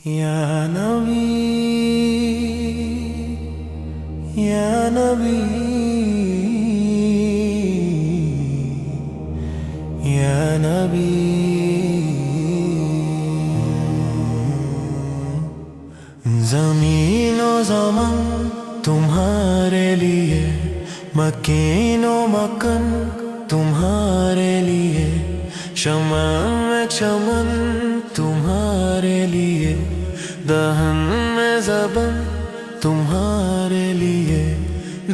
یا نبی یا نبی یا نبی زمین و زمان تمہارے لیے، مکین و مکن تمہارے لیے، شمع میں چمن تمہارے لیے، دہن میں زبان تمہارے لیے،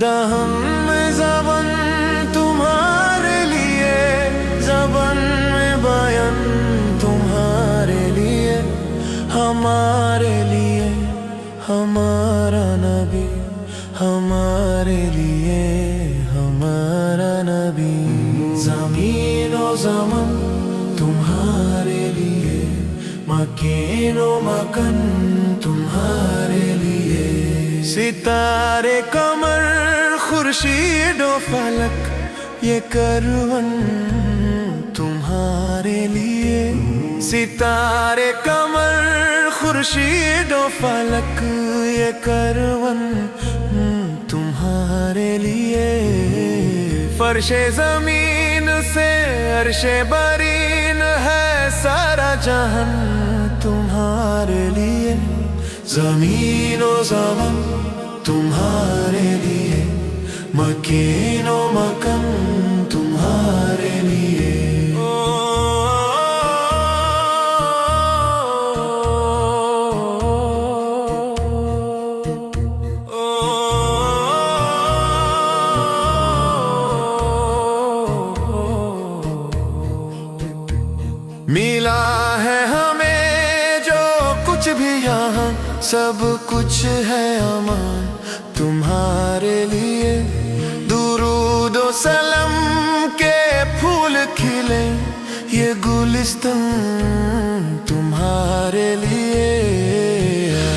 دہن میں زبان تمہارے لیے، زبان میں بیان تمہارے لیے، ہمارے لیے ہمارا نبی، ہمارے لیے ہمارا نبی، زمین و زمان تمہارے لیے، مکین و مکن تمہارے لیے، ستارے قمر خورشید و فلک یہ کروان تمہارے لیے، ستارے قمر خورشید و فلک یہ کروان تمہارے لیے، فرش زمین سے عرش برین ہے سارا جہان تمہارے لیے، زمین و زمان تمہارے لیے، مکین و مکن تمہارے لیے، ملا ہے ہمیں جو کچھ بھی یہاں، سب کچھ ہے امان تمہارے لیے، درود و سلام کے پھول کھلے یہ گلستان تمہارے لیے، یا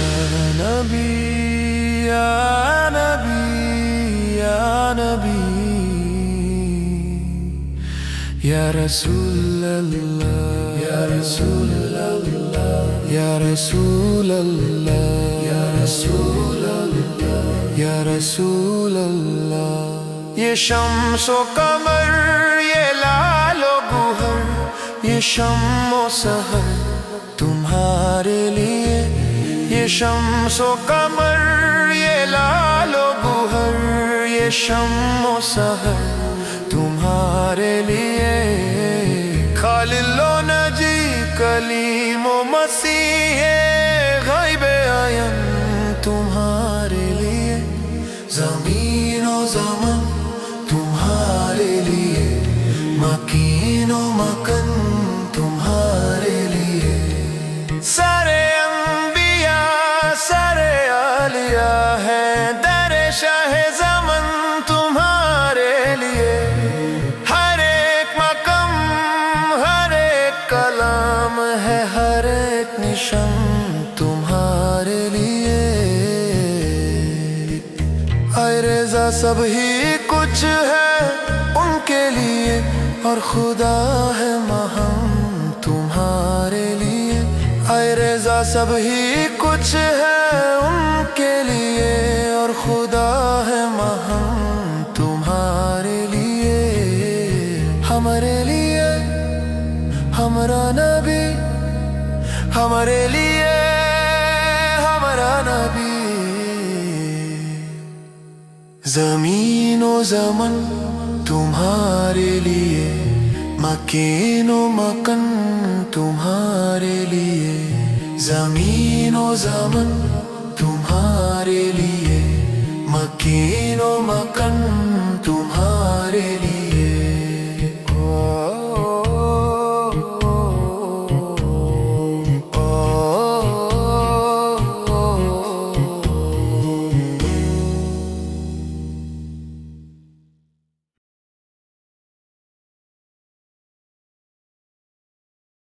نبی یا نبی یا نبی یا رسول اللہ، یا رسول اللہ، یا رسول اللہ، یا رسول اللہ، یا رسول اللہ، یہ شمس و قمر یہ لال و گوہر، یہ شم و سحر تمہارے لیے، یہ شمس و قمر یہ لال و گوہر، یہ شم و سحر تمہارے لیے، خالد و نجی کلیم و مسیح غیب آئین تمہارے لیے، زمین و زمان تمہارے لیے، مکین و مکن تمہارے لیے، سارے انبیاء سارے اولیاء ہیں در شاہ زمن تمہارے لیے، ہر ایک مقام ہر ایک کلام ہے، ہر ایک نشان تمہارے لیے، اے رضا سب ہی کچھ ہے ان کے لیے، اور خدا ہے مہان تمہارے لیے، اے رضا سب ہی کچھ ہے ان کے لیے، اور خدا ہے مہان تمہارے لیے، ہمارے لیے ہمارا نبی، ہمارے لیے ہمارا نبی، زمین و زمان تمہارے لیے، مکین و مکن تمہارے لیے، زمین و زمان تمہارے لیے، مکین و مکن